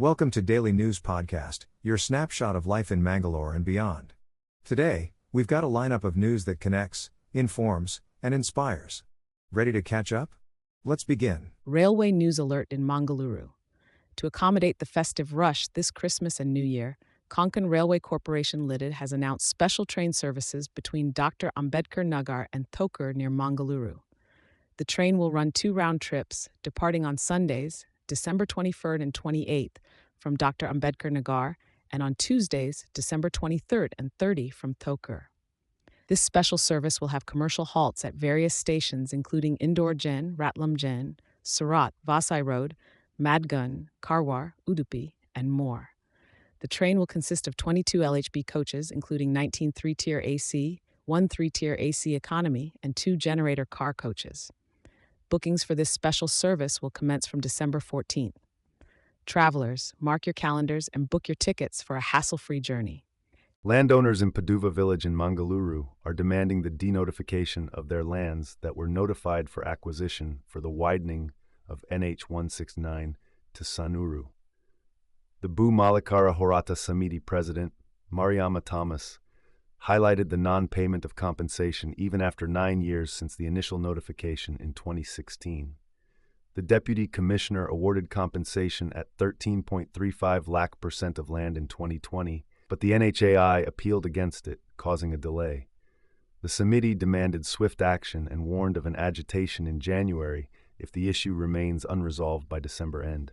Welcome to Daily News Podcast, your snapshot of life in Mangalore and beyond. Today, we've got a lineup of news that connects, informs, and inspires. Ready to catch up? Let's begin. Railway news alert in Mangaluru. To accommodate the festive rush this Christmas and New Year, Konkan Railway Corporation Limited has announced special train services between Dr. Ambedkar Nagar and Thokur near Mangaluru. The train will run 2 round trips, departing on Sundays, December 23rd and 28th, from Dr. Ambedkar Nagar, and on Tuesdays, December 23rd and 30th from Thokur. This special service will have commercial halts at various stations including Indore Jen, Ratlam Jen, Surat, Vasai Road, Madgun, Karwar, Udupi, and more. The train will consist of 22 LHB coaches, including 19 3-tier AC, 1 3-tier AC economy, and 2 generator car coaches. Bookings for this special service will commence from December 14th. Travelers, mark your calendars and book your tickets for a hassle-free journey. Landowners in Paduva village in Mangaluru are demanding the denotification of their lands that were notified for acquisition for the widening of NH 169 to Sanuru. The Bu Malakara Horata Samiti president, Mariama Thomas, highlighted the non-payment of compensation even after 9 years since the initial notification in 2016. The deputy commissioner awarded compensation at 13.35 lakh % of land in 2020, but the NHAI appealed against it, causing a delay. The Samiti demanded swift action and warned of an agitation in January if the issue remains unresolved by December end.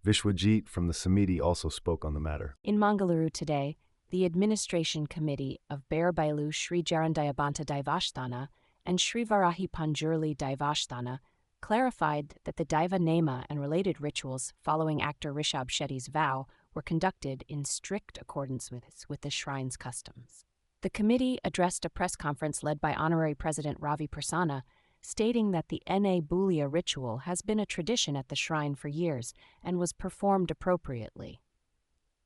Vishwajit from the Samiti also spoke on the matter. In Mangaluru today, the Administration Committee of Bailu Sri Jarandayabanta Daivasthana and Sri Varahi Panjurli Daivasthana clarified that the Daiva Nema and related rituals following actor Rishab Shetty's vow were conducted in strict accordance with the shrine's customs. The committee addressed a press conference led by Honorary President Ravi Prasanna, stating that the Na Bulia ritual has been a tradition at the shrine for years and was performed appropriately.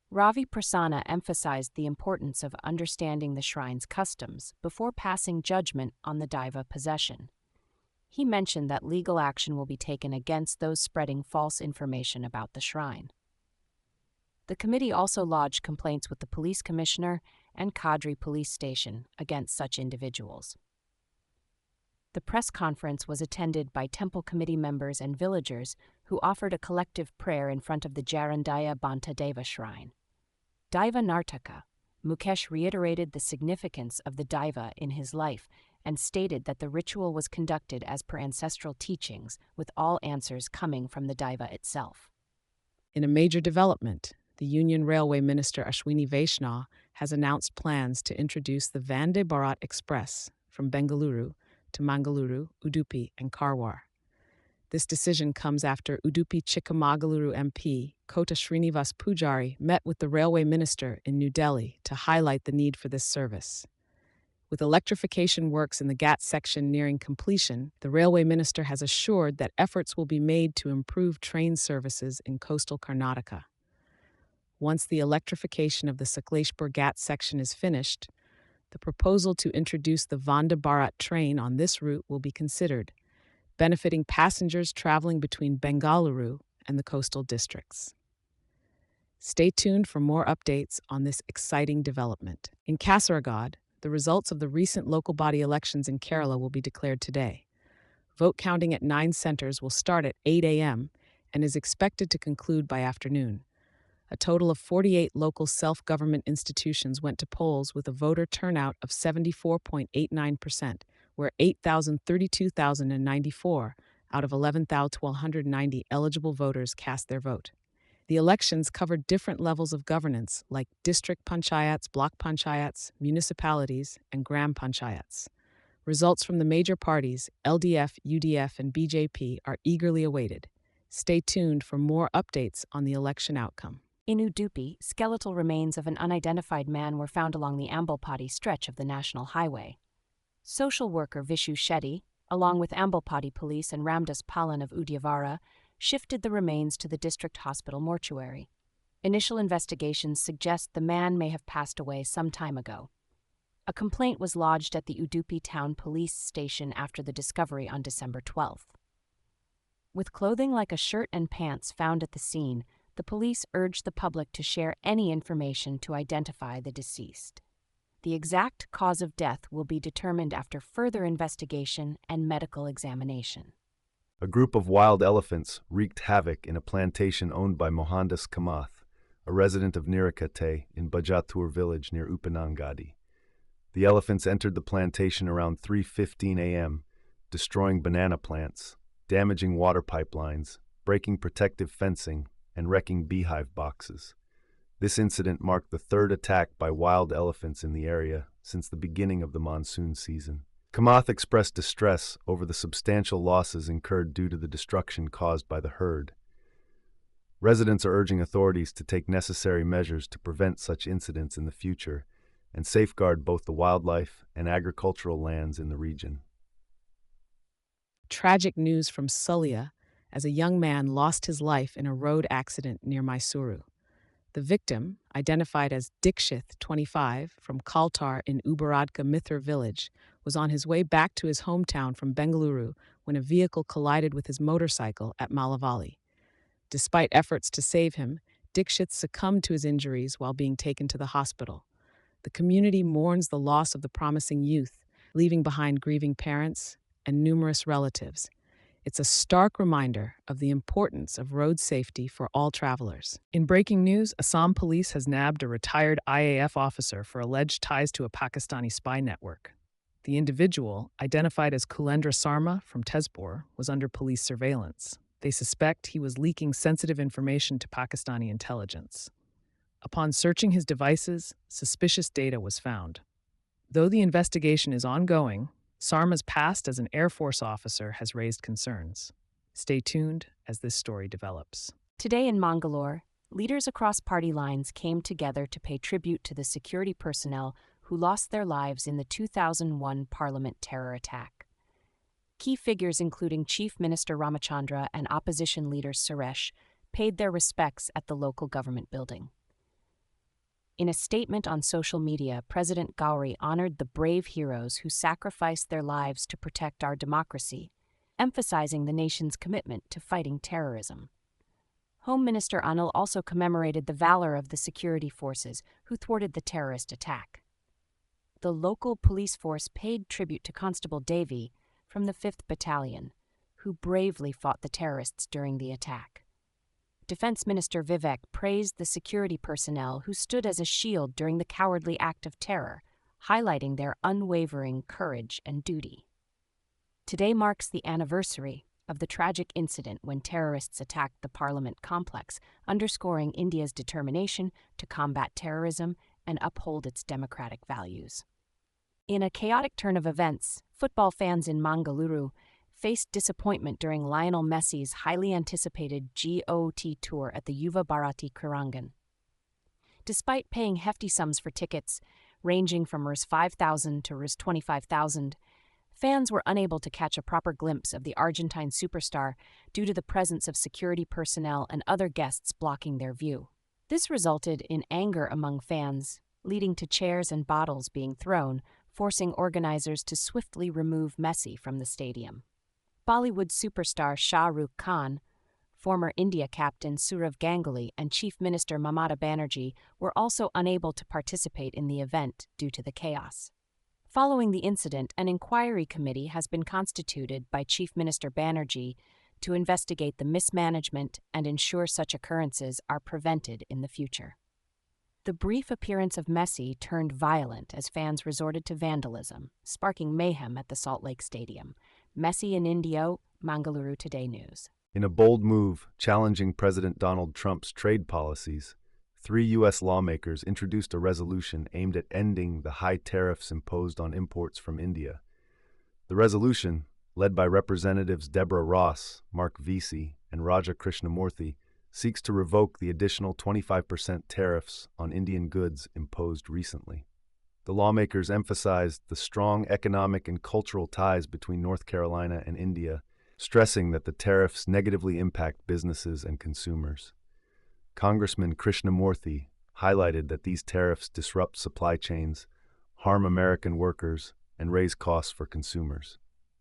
Ravi Prasanna emphasized the importance of understanding the shrine's customs before passing judgment on the Daiva possession. He mentioned that legal action will be taken against those spreading false information about the shrine. The committee also lodged complaints with the police commissioner and Kadri police station against such individuals. The press conference was attended by temple committee members and villagers who offered a collective prayer in front of the Jarandaya Banta Deva shrine. Daiva Nartaka, Mukesh reiterated the significance of the Daiva in his life and stated that the ritual was conducted as per ancestral teachings, with all answers coming from the Daiva itself. In a major development, the Union Railway Minister Ashwini Vaishnaw has announced plans to introduce the Vande Bharat Express from Bengaluru to Mangaluru, Udupi, and Karwar. This decision comes after Udupi Chikamagaluru MP Kota Srinivas Pujari met with the railway minister in New Delhi to highlight the need for this service. With electrification works in the GAT section nearing completion, the railway minister has assured that efforts will be made to improve train services in coastal Karnataka. Once the electrification of the Sakleshpur GAT section is finished, the proposal to introduce the Vande Bharat train on this route will be considered, benefiting passengers traveling between Bengaluru and the coastal districts. Stay tuned for more updates on this exciting development. In Kasaragod, the results of the recent local body elections in Kerala will be declared today. Vote counting at 9 centers will start at 8 a.m. and is expected to conclude by afternoon. A total of 48 local self-government institutions went to polls with a voter turnout of 74.89%, where 8,032,094 out of 11,190 eligible voters cast their vote. The elections covered different levels of governance like district panchayats, block panchayats, municipalities, and gram panchayats. Results from the major parties, LDF, UDF, and BJP, are eagerly awaited. Stay tuned for more updates on the election outcome. In Udupi, skeletal remains of an unidentified man were found along the Ambalpady stretch of the national highway. Social worker Vishu Shetty, along with Ambalpady police and Ramdas Palan of Udyavara, shifted the remains to the district hospital mortuary. Initial investigations suggest the man may have passed away some time ago. A complaint was lodged at the Udupi Town Police Station after the discovery on December 12th. With clothing like a shirt and pants found at the scene, the police urged the public to share any information to identify the deceased. The exact cause of death will be determined after further investigation and medical examination. A group of wild elephants wreaked havoc in a plantation owned by Mohandas Kamath, a resident of Nirakate in Bajathoor village near Uppinangady. The elephants entered the plantation around 3:15 a.m., destroying banana plants, damaging water pipelines, breaking protective fencing, and wrecking beehive boxes. This incident marked the third attack by wild elephants in the area since the beginning of the monsoon season. Kamath expressed distress over the substantial losses incurred due to the destruction caused by the herd. Residents are urging authorities to take necessary measures to prevent such incidents in the future and safeguard both the wildlife and agricultural lands in the region. Tragic news from Sulia as a young man lost his life in a road accident near Mysuru. The victim, identified as Dikshith, 25, from Kaltar in Ubaradka Mithur village, was on his way back to his hometown from Bengaluru when a vehicle collided with his motorcycle at Malavalli. Despite efforts to save him, Dikshith succumbed to his injuries while being taken to the hospital. The community mourns the loss of the promising youth, leaving behind grieving parents and numerous relatives. It's a stark reminder of the importance of road safety for all travelers. In breaking news, Assam police has nabbed a retired IAF officer for alleged ties to a Pakistani spy network. The individual, identified as Kulendra Sarma from Tezpur, was under police surveillance. They suspect he was leaking sensitive information to Pakistani intelligence. Upon searching his devices, suspicious data was found. Though the investigation is ongoing, Sarma's past as an Air Force officer has raised concerns. Stay tuned as this story develops. Today in Mangalore, leaders across party lines came together to pay tribute to the security personnel who lost their lives in the 2001 Parliament terror attack. Key figures including Chief Minister Ramachandra and opposition leader Suresh paid their respects at the local government building. In a statement on social media, President Gauri honored the brave heroes who sacrificed their lives to protect our democracy, emphasizing the nation's commitment to fighting terrorism. Home Minister Anil also commemorated the valor of the security forces who thwarted the terrorist attack. The local police force paid tribute to Constable Daiva from the 5th Battalion, who bravely fought the terrorists during the attack. Defense Minister Vivek praised the security personnel who stood as a shield during the cowardly act of terror, highlighting their unwavering courage and duty. Today marks the anniversary of the tragic incident when terrorists attacked the Parliament complex, underscoring India's determination to combat terrorism and uphold its democratic values. In a chaotic turn of events, football fans in Mangaluru faced disappointment during Lionel Messi's highly anticipated GOT tour at the Yuva Bharati Krirangan. Despite paying hefty sums for tickets, ranging from Rs 5,000 to Rs 25,000, fans were unable to catch a proper glimpse of the Argentine superstar due to the presence of security personnel and other guests blocking their view. This resulted in anger among fans, leading to chairs and bottles being thrown, forcing organizers to swiftly remove Messi from the stadium. Bollywood superstar Shah Rukh Khan, former India captain Sourav Ganguly, and Chief Minister Mamata Banerjee were also unable to participate in the event due to the chaos. Following the incident, an inquiry committee has been constituted by Chief Minister Banerjee to investigate the mismanagement and ensure such occurrences are prevented in the future. The brief appearance of Messi turned violent as fans resorted to vandalism, sparking mayhem at the Salt Lake Stadium. Messi in India, Mangaluru Today News. In a bold move challenging President Donald Trump's trade policies, 3 U.S. lawmakers introduced a resolution aimed at ending the high tariffs imposed on imports from India. The resolution, led by Representatives Deborah Ross, Mark Vesey, and Raja Krishnamurthy, seeks to revoke the additional 25% tariffs on Indian goods imposed recently. The lawmakers emphasized the strong economic and cultural ties between North Carolina and India, stressing that the tariffs negatively impact businesses and consumers. Congressman Krishnamurthy highlighted that these tariffs disrupt supply chains, harm American workers, and raise costs for consumers.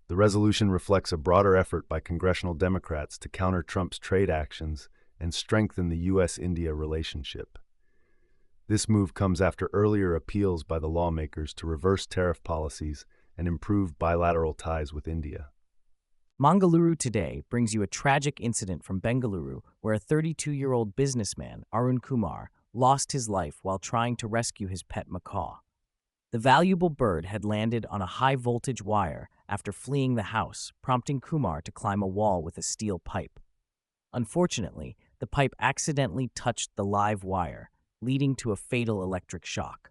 The resolution reflects a broader effort by congressional Democrats to counter Trump's trade actions and strengthen the U.S.-India relationship. This move comes after earlier appeals by the lawmakers to reverse tariff policies and improve bilateral ties with India. Mangaluru Today brings you a tragic incident from Bengaluru where a 32-year-old businessman, Arun Kumar, lost his life while trying to rescue his pet macaw. The valuable bird had landed on a high-voltage wire after fleeing the house, prompting Kumar to climb a wall with a steel pipe. Unfortunately, the pipe accidentally touched the live wire, leading to a fatal electric shock.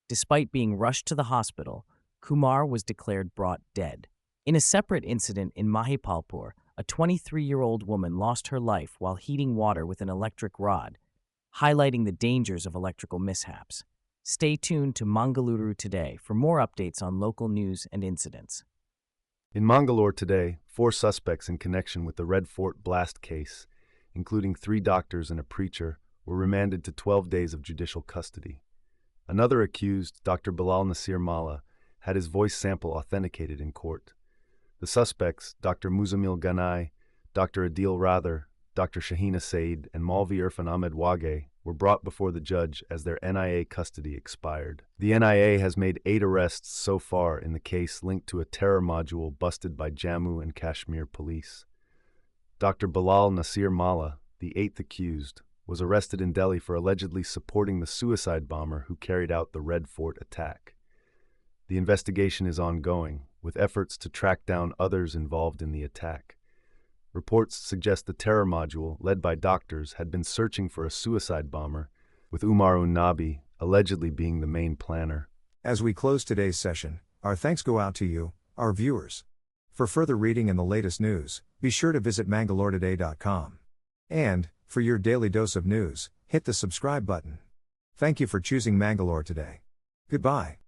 Despite being rushed to the hospital, Kumar was declared brought dead. In a separate incident in Mahipalpur, a 23-year-old woman lost her life while heating water with an electric rod, highlighting the dangers of electrical mishaps. Stay tuned to Mangaluru Today for more updates on local news and incidents. In Mangalore today, 4 suspects in connection with the Red Fort blast case, including 3 doctors and a preacher, were remanded to 12 days of judicial custody. Another accused, Dr. Bilal Nasir Malla, had his voice sample authenticated in court. The suspects, Dr. Muzamil Ganai, Dr. Adil Rather, Dr. Shahina Said, and Maulvi Irfan Ahmed Wage, were brought before the judge as their NIA custody expired. The NIA has made 8 arrests so far in the case linked to a terror module busted by Jammu and Kashmir police. Dr. Bilal Nasir Malla, the 8th accused, was arrested in Delhi for allegedly supporting the suicide bomber who carried out the Red Fort attack. The investigation is ongoing, with efforts to track down others involved in the attack. Reports suggest the terror module, led by doctors, had been searching for a suicide bomber, with Umar Nabi allegedly being the main planner. As we close today's session, our thanks go out to you, our viewers. For further reading and the latest news, be sure to visit mangaloretoday.com. And, for your daily dose of news, hit the subscribe button. Thank you for choosing Mangalore Today. Goodbye.